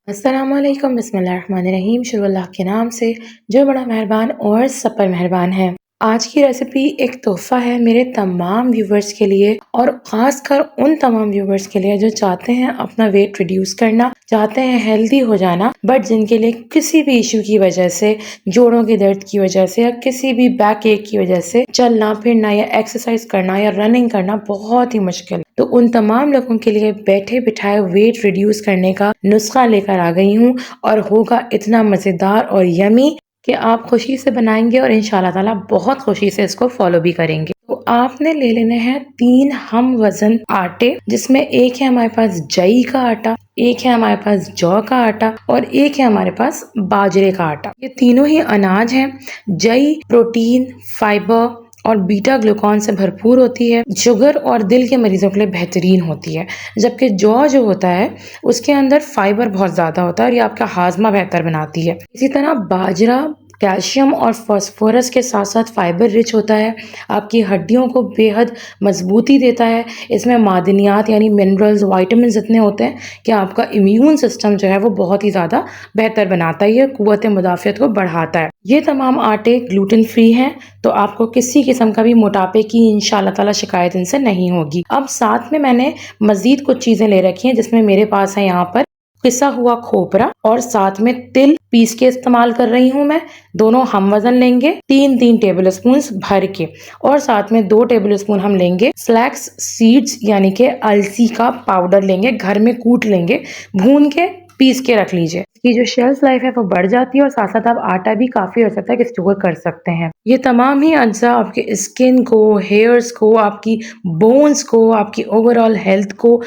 अस्सलामुअलैकुम बिस्मिल्लाहिर्रहमानिर्रहीम। शुरू अल्लाह के नाम से जो बड़ा मेहरबान और सब पर मेहरबान है। आज की रेसिपी एक तोहफ़ा है मेरे तमाम व्यूवर्स के लिए और ख़ासकर उन तमाम व्यूवर्स के लिए जो चाहते हैं अपना वेट रिड्यूस करना, चाहते हैं हेल्दी हो जाना, बट जिनके लिए किसी भी इशू की वजह से, जोड़ों के दर्द की वजह से या किसी भी बैक एक की वजह से चलना फिरना या एक्सरसाइज करना या रनिंग करना बहुत ही मुश्किल। तो उन तमाम लोगों के लिए बैठे बिठाए वेट रिड्यूस करने का नुस्खा लेकर आ गई हूँ और होगा इतना मज़ेदार और यमी कि आप खुशी से बनाएंगे और इंशाल्लाह ताला बहुत खुशी से इसको फॉलो भी करेंगे। तो आपने ले लेने हैं 3 हम वजन आटे, जिसमें एक है हमारे पास जई का आटा, एक है हमारे पास जौ का आटा और एक है हमारे पास बाजरे का आटा। ये तीनों ही अनाज हैं। जई प्रोटीन, फाइबर और बीटा ग्लूकॉन से भरपूर होती है, शुगर और दिल के मरीजों के लिए बेहतरीन होती है। जबकि जौ जो होता है उसके अंदर फाइबर बहुत ज़्यादा होता है और ये आपका हाजमा बेहतर बनाती है। इसी तरह बाजरा कैल्शियम और फास्फोरस के साथ साथ फाइबर रिच होता है, आपकी हड्डियों को बेहद मजबूती देता है। इसमें मादनियात यानी मिनरल्स, वाइटामिन इतने होते हैं कि आपका इम्यून सिस्टम जो है वो बहुत ही ज़्यादा बेहतर बनाता है, ये क़ुव्वत मुदाफ़ियत को बढ़ाता है। ये तमाम आटे ग्लूटेन फ्री हैं, तो आपको किसी किस्म का भी मोटापे की इंशाल्लाह ताला शिकायत इनसे नहीं होगी। अब साथ में मैंने मज़ीद कुछ चीज़ें ले रखी हैं, जिसमें मेरे पास है यहाँ पर पिसा हुआ खोपरा और साथ में तिल पीस के इस्तेमाल कर रही हूँ मैं। दोनों हम वजन लेंगे 3-3 टेबल स्पून भर के, और साथ में 2 टेबल स्पून हम लेंगे फ्लैक्स सीड्स यानी कि अलसी का पाउडर लेंगे, घर में कूट लेंगे, भून के पीस के रख लीजिए। इसकी जो शेल्फ लाइफ है वो बढ़ जाती है और साथ साथ आप आटा भी काफ़ी अर्सा तक स्टोर कर सकते हैं। ये तमाम ही अज्जा आपके स्किन को, हेयर्स को, आपकी बोन्स को, आपकी ओवरऑल हेल्थ को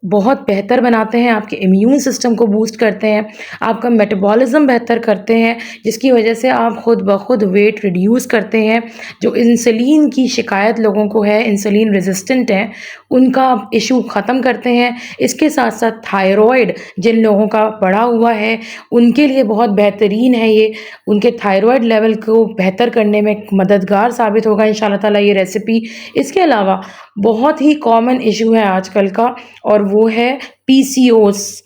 बहुत बेहतर बनाते हैं, आपके इम्यून सिस्टम को बूस्ट करते हैं, आपका मेटाबॉलिज्म बेहतर करते हैं, जिसकी वजह से आप खुद ब खुद वेट रिड्यूस करते हैं। जो इंसुलिन की शिकायत लोगों को है, इंसुलिन रेजिस्टेंट हैं, उनका इशू ख़त्म करते हैं। इसके साथ साथ थायराइड जिन लोगों का बढ़ा हुआ है उनके लिए बहुत बेहतरीन है ये, उनके थायराइड लेवल को बेहतर करने में मददगार साबित होगा इंशाल्लाह ताला ये रेसिपी। इसके अलावा बहुत ही कॉमन इशू है आजकल का और वो है पीसीओएस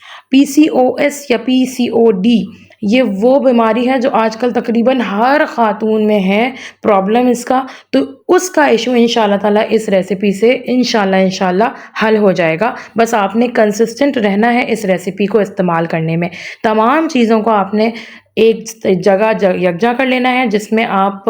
या पीसीओडी। ये वो बीमारी है जो आजकल तकरीबन हर ख़ातून में है प्रॉब्लम इसका, तो उसका इशू इंशाल्लाह ताला इस रेसिपी से इंशाल्लाह हल हो जाएगा। बस आपने कंसिस्टेंट रहना है इस रेसिपी को इस्तेमाल करने में। तमाम चीज़ों को आपने एक जगह यकजा कर लेना है, जिसमें आप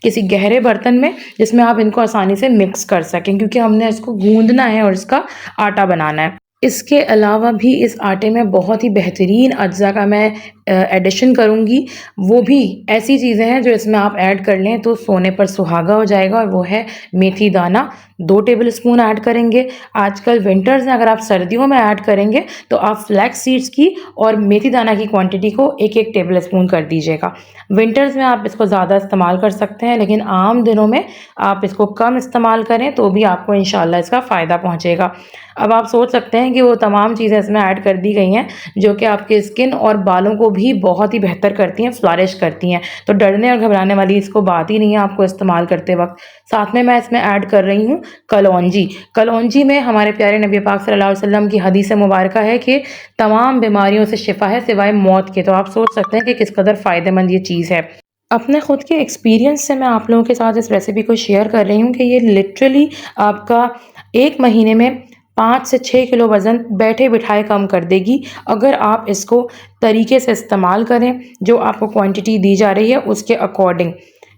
किसी गहरे बर्तन में, जिसमें आप इनको आसानी से मिक्स कर सकें, क्योंकि हमने इसको गूंदना है और इसका आटा बनाना है। इसके अलावा भी इस आटे में बहुत ही बेहतरीन अज्जा का मैं एडिशन करूँगी, वो भी ऐसी चीज़ें हैं जो इसमें आप ऐड कर लें तो सोने पर सुहागा हो जाएगा, और वो है मेथी दाना 2 टेबल स्पून ऐड करेंगे। आजकल विंटर्स में अगर आप सर्दियों में ऐड करेंगे तो आप फ्लैक्स सीड्स की और मेथी दाना की क्वांटिटी को 1-1 टेबल स्पून कर दीजिएगा। विंटर्स में आप इसको ज़्यादा इस्तेमाल कर सकते हैं, लेकिन आम दिनों में आप इसको कम इस्तेमाल करें तो भी आपको इंशाल्लाह इसका फ़ायदा पहुँचेगा। अब आप सोच सकते हैं कि वो तमाम चीज़ें इसमें ऐड कर दी गई हैं जो कि आपके स्किन और बालों को भी बहुत ही बेहतर करती हैं, फ्लरिश करती हैं, तो डरने और घबराने वाली इसको बात ही नहीं है आपको इस्तेमाल करते वक्त। साथ में मैं इसमें ऐड कर रही हूँ कलौंजी। कलौंजी में हमारे प्यारे नबी पाक सल्लल्लाहु अलैहि वसल्लम की हदीस मुबारक है कि तमाम बीमारियों से शिफा है सिवाय मौत के, तो आप सोच सकते हैं कि किस कदर फ़ायदेमंद ये चीज़ है। अपने ख़ुद के एक्सपीरियंस से मैं आप लोगों के साथ इस रेसिपी को शेयर कर रही हूँ कि ये लिटरली आपका 1 महीने में 5 से 6 किलो वज़न बैठे बिठाए कम कर देगी, अगर आप इसको तरीके से इस्तेमाल करें, जो आपको क्वांटिटी दी जा रही है उसके अकॉर्डिंग।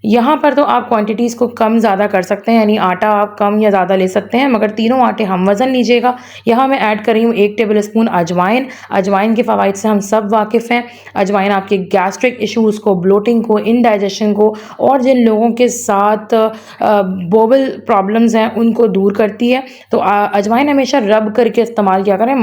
यहाँ पर तो आप क्वांटिटीज़ को कम ज़्यादा कर सकते हैं, यानी आटा आप कम या ज़्यादा ले सकते हैं, मगर तीनों आटे हम वज़न लीजिएगा। यहाँ मैं ऐड कर रही हूँ 1 टेबल स्पून अजवाइन। अजवाइन के फ़वाइद से हम सब वाकिफ़ हैं। अजवाइन आपके गैस्ट्रिक इश्यूज़ को, ब्लोटिंग को, इंडाइजेशन को, और जिन लोगों के साथ बोवल प्रॉब्लम्स हैं उनको दूर करती है। तो अजवाइन हमेशा रब करके इस्तेमाल किया करें,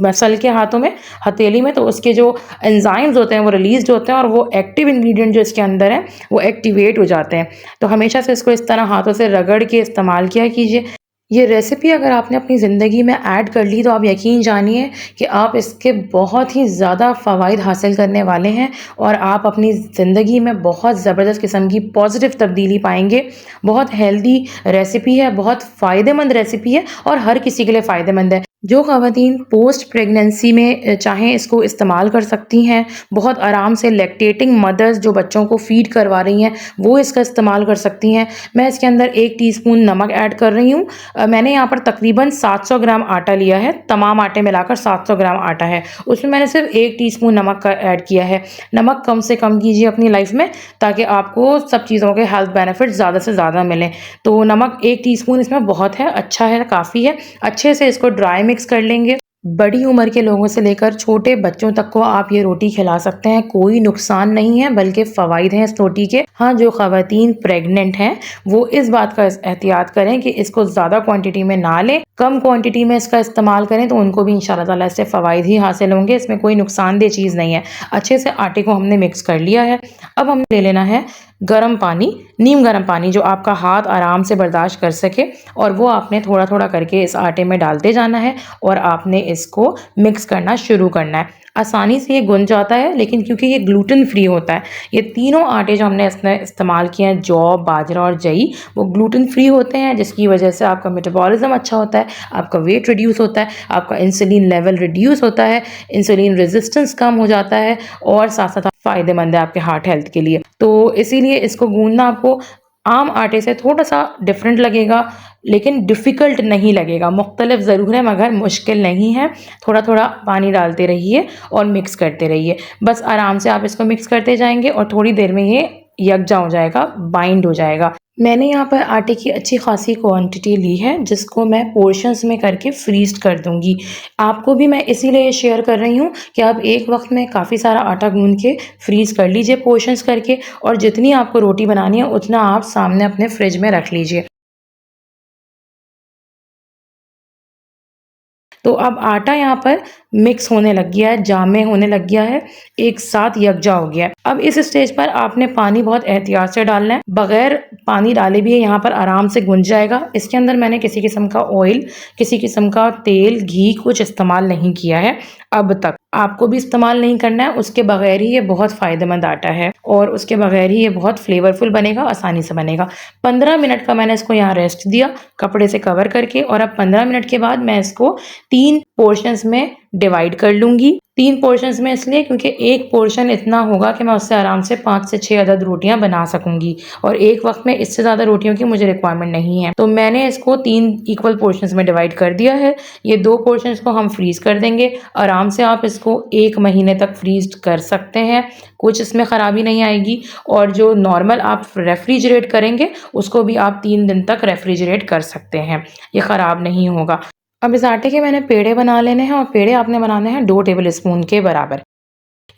मसल के हाथों में, हथेली में, तो उसके जो एंजाइम्स होते हैं वो रिलीज़ होते हैं और वो एक्टिव इंग्रेडिएंट जो इसके अंदर है वो एक्टिवेट हो जाते हैं। तो हमेशा से इसको इस तरह हाथों से रगड़ के इस्तेमाल किया कीजिए। ये रेसिपी अगर आपने अपनी ज़िंदगी में ऐड कर ली तो आप यकीन जानिए कि आप इसके बहुत ही ज़्यादा फ़वाइद हासिल करने वाले हैं और आप अपनी ज़िंदगी में बहुत ज़बरदस्त किस्म की पॉजिटिव तब्दीली पाएंगे। बहुत हेल्दी रेसिपी है, बहुत फ़ायदेमंद रेसिपी है और हर किसी के लिए फ़ायदेमंद है। जो ख़वातीन पोस्ट प्रेगनेंसी में चाहें इसको इस्तेमाल कर सकती हैं। बहुत आराम से लैक्टेटिंग मदर्स जो बच्चों को फ़ीड करवा रही हैं वो इसका इस्तेमाल कर सकती हैं। मैं इसके अंदर 1 टीस्पून नमक ऐड कर रही हूँ। मैंने यहाँ पर तकरीबन 700 ग्राम आटा लिया है, तमाम आटे मिलाकर 700 ग्राम आटा है। उसमें मैंने सिर्फ 1 टीस्पून नमक का ऐड किया है। नमक कम से कम कीजिए अपनी लाइफ में, ताकि आपको सब चीज़ों के हेल्थ बेनिफिट ज़्यादा से ज़्यादा मिलें। तो नमक 1 टीस्पून इसमें बहुत है, अच्छा है, काफ़ी है। अच्छे से इसको ड्राई मिक्स कर लेंगे। बड़ी उम्र के लोगों से लेकर छोटे बच्चों तक को आप ये रोटी खिला सकते हैं, कोई नुकसान नहीं है बल्कि फ़वाइद हैं इस रोटी के। हाँ, जो ख़वातीन प्रेग्नेंट हैं वो इस बात का एहतियात करें कि इसको ज़्यादा क्वांटिटी में ना लें, कम क्वांटिटी में इसका इस्तेमाल करें, तो उनको भी इंशाल्लाह ताला इससे फ़वाइद ही हासिल होंगे। इसमें कोई नुकसानदेह चीज़ नहीं है। अच्छे से आटे को हमने मिक्स कर लिया है। अब हमने ले लेना है गर्म पानी, नीम गर्म पानी जो आपका हाथ आराम से बर्दाश्त कर सके, और वो आपने थोड़ा थोड़ा करके इस आटे में डालते जाना है और आपने इसको मिक्स करना शुरू करना है। आसानी से ये गुन जाता है, लेकिन क्योंकि ये ग्लूटेन फ्री होता है, ये तीनों आटे जो हमने इसमें इस्तेमाल किए हैं, जौ, बाजरा और जई, वो ग्लूटेन फ्री होते हैं, जिसकी वजह से आपका मेटाबॉलिज्म अच्छा होता है, आपका वेट रिड्यूस होता है, आपका इंसुलिन लेवल रिड्यूस होता है, इंसुलिन रेजिस्टेंस कम हो जाता है, और साथ साथ फ़ायदेमंद है आपके हार्ट हेल्थ के लिए। तो इसीलिए इसको गूंदना आपको आम आटे से थोड़ा सा डिफरेंट लगेगा, लेकिन डिफ़िकल्ट नहीं लगेगा। मुख्तलिफ ज़रूर है मगर मुश्किल नहीं है। थोड़ा थोड़ा पानी डालते रहिए और मिक्स करते रहिए। बस आराम से आप इसको मिक्स करते जाएंगे और थोड़ी देर में ये यकजा हो जाएगा, बाइंड हो जाएगा। मैंने यहाँ पर आटे की अच्छी खासी क्वांटिटी ली है, जिसको मैं पोर्शंस में करके फ्रीज़ कर दूँगी। आपको भी मैं इसीलिए शेयर कर रही हूँ कि आप एक वक्त में काफ़ी सारा आटा गूँध के फ्रीज़ कर लीजिए पोर्शंस करके, और जितनी आपको रोटी बनानी है उतना आप सामने अपने फ्रिज में रख लीजिए। तो अब आटा यहाँ पर मिक्स होने लग गया है, जामे होने लग गया है, एक साथ यकजा हो गया है। अब इस स्टेज पर आपने पानी बहुत एहतियात से डालना है, बगैर पानी डाले भी ये यहाँ पर आराम से गुंज जाएगा। इसके अंदर मैंने किसी किस्म का ऑयल, किसी किस्म का तेल, घी कुछ इस्तेमाल नहीं किया है अब तक। आपको भी इस्तेमाल नहीं करना है, उसके बगैर ही ये बहुत फ़ायदेमंद आटा है और उसके बगैर ही ये बहुत फ्लेवरफुल बनेगा, आसानी से बनेगा। 15 मिनट का मैंने इसको यहाँ रेस्ट दिया कपड़े से कवर करके, और अब 15 मिनट के बाद मैं इसको 3 पोर्शंस में डिवाइड कर लूँगी। 3 पोर्शंस में इसलिए क्योंकि एक पोर्शन इतना होगा कि मैं उससे आराम से 5 से 6 अदद रोटियां बना सकूंगी, और एक वक्त में इससे ज़्यादा रोटियों की मुझे रिक्वायरमेंट नहीं है। तो मैंने इसको 3 इक्वल पोर्शंस में डिवाइड कर दिया है। ये 2 पोर्शंस को हम फ्रीज़ कर देंगे। आराम से आप इसको 1 महीने तक फ्रीज कर सकते हैं, कुछ इसमें ख़राबी नहीं आएगी। और जो नॉर्मल आप रेफ्रिजरेट करेंगे उसको भी आप 3 दिन तक रेफ्रिजरेट कर सकते हैं, ये ख़राब नहीं होगा। अब इस आटे के मैंने पेड़े बना लेने हैं, और पेड़े आपने बनाने हैं 2 टेबल स्पून के बराबर,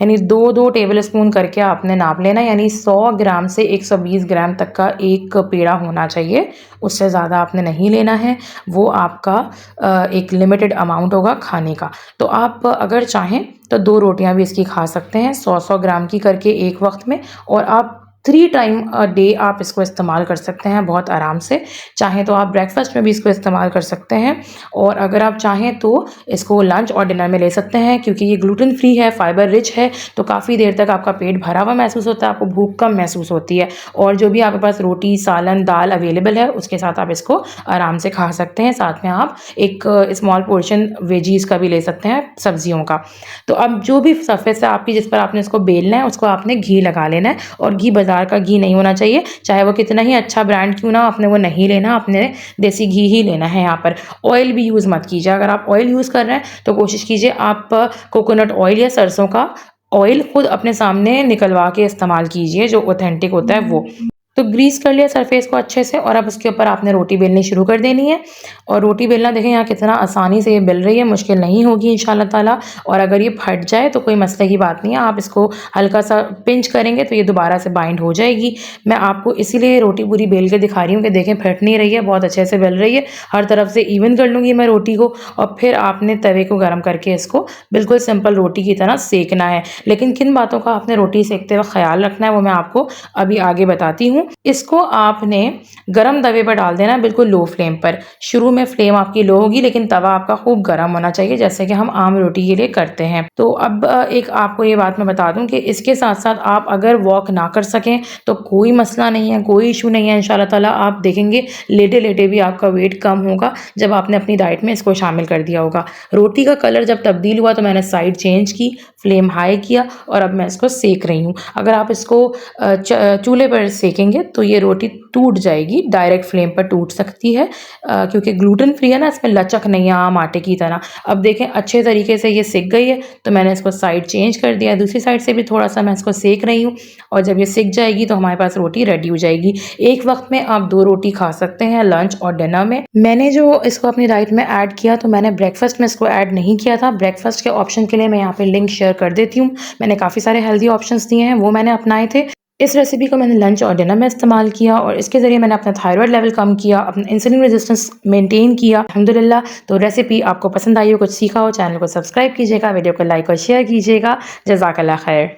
यानी 2-2 टेबल स्पून करके आपने नाप लेना, यानी 100 ग्राम से 120 ग्राम तक का एक पेड़ा होना चाहिए, उससे ज़्यादा आपने नहीं लेना है। वो आपका एक लिमिटेड अमाउंट होगा खाने का। तो आप अगर चाहें तो 2 रोटियां भी इसकी खा सकते हैं 100-100 ग्राम की करके एक वक्त में, और आप 3 टाइम अ डे आप इसको इस्तेमाल कर सकते हैं बहुत आराम से। चाहें तो आप ब्रेकफास्ट में भी इसको इस्तेमाल कर सकते हैं, और अगर आप चाहें तो इसको लंच और डिनर में ले सकते हैं, क्योंकि ये ग्लूटेन फ्री है, फाइबर रिच है, तो काफ़ी देर तक आपका पेट भरा हुआ महसूस होता है, आपको भूख कम महसूस होती है। और जो भी आपके पास रोटी, सालन, दाल अवेलेबल है उसके साथ आप इसको आराम से खा सकते हैं। साथ में आप एक स्मॉल पोर्शन वेजीज का भी ले सकते हैं, सब्जियों का। तो अब जो भी सरफेस है आपकी जिस पर आपने इसको बेलना है, उसको आपने घी लगा लेना है, और घी बाजार का घी नहीं होना चाहिए, चाहे वो कितना ही अच्छा ब्रांड क्यों ना, आपने वो नहीं लेना, आपने देसी घी ही लेना है। यहाँ पर ऑयल भी यूज़ मत कीजिए। अगर आप ऑयल यूज़ कर रहे हैं तो कोशिश कीजिए आप कोकोनट ऑयल या सरसों का ऑयल खुद अपने सामने निकलवा के इस्तेमाल कीजिए, जो ऑथेंटिक होता है वो। तो ग्रीस कर लिया सरफेस को अच्छे से, और अब उसके ऊपर आपने रोटी बेलनी शुरू कर देनी है। और रोटी बेलना देखें यहाँ कितना आसानी से ये बेल रही है, मुश्किल नहीं होगी इंशाल्लाह ताला। और अगर ये फट जाए तो कोई मसले की बात नहीं है, आप इसको हल्का सा पिंच करेंगे तो ये दोबारा से बाइंड हो जाएगी। मैं आपको इसीलिए रोटी पूरी बेल के दिखा रही हूँ कि देखें फट नहीं रही है, बहुत अच्छे से बेल रही है। हर तरफ से इवन कर लूँगी मैं रोटी को, और फिर आपने तवे को गर्म करके इसको बिल्कुल सिंपल रोटी की तरह सेकना है। लेकिन किन बातों का आपने रोटी सेकते वक्त ख्याल रखना है वो मैं आपको अभी आगे बताती हूँ। इसको आपने गरम तवे पर डाल देना, बिल्कुल लो फ्लेम पर। शुरू में फ्लेम आपकी लो होगी, लेकिन तवा आपका खूब गर्म होना चाहिए, जैसे कि हम आम रोटी के लिए करते हैं। तो अब एक आपको ये बात मैं बता दूं कि इसके साथ साथ आप अगर वॉक ना कर सकें तो कोई मसला नहीं है, कोई इशू नहीं है। इंशाल्लाह ताला आप देखेंगे लेटे लेटे भी आपका वेट कम होगा जब आपने अपनी डाइट में इसको शामिल कर दिया होगा। रोटी का कलर जब तब्दील हुआ तो मैंने साइड चेंज की, फ्लेम हाई किया और अब मैं इसको सेक रही हूँ। अगर आप इसको चूल्हे पर सेकेंगे तो ये रोटी टूट जाएगी, डायरेक्ट फ्लेम पर टूट सकती है, क्योंकि ग्लूटेन फ्री है ना, इसमें लचक नहीं है आम आटे की तरह। अब देखें अच्छे तरीके से ये सिक गई है, तो मैंने इसको साइड चेंज कर दिया। दूसरी साइड से भी थोड़ा सा मैं इसको सेक रही हूँ और जब ये सिक जाएगी तो हमारे पास रोटी रेडी हो जाएगी। एक वक्त में आप 2 रोटी खा सकते हैं, लंच और डिनर में। मैंने जो इसको अपनी डाइट में ऐड किया तो मैंने ब्रेकफास्ट में इसको ऐड नहीं किया था। ब्रेकफास्ट के ऑप्शन के लिए मैं यहाँ पे लिंक शेयर कर देती हूँ। मैंने काफ़ी सारे हेल्दी ऑप्शंस दिए हैं, वो मैंने अपनाए थे। इस रेसिपी को मैंने लंच और डिनर में इस्तेमाल किया और इसके ज़रिए मैंने अपना थायराइड लेवल कम किया, अपना इंसुलिन रेजिस्टेंस मेंटेन किया, अल्हम्दुलिल्लाह। तो रेसिपी आपको पसंद आई हो, कुछ सीखा हो, चैनल को सब्सक्राइब कीजिएगा, वीडियो को लाइक और शेयर कीजिएगा। जज़ाकल्लाह खैर।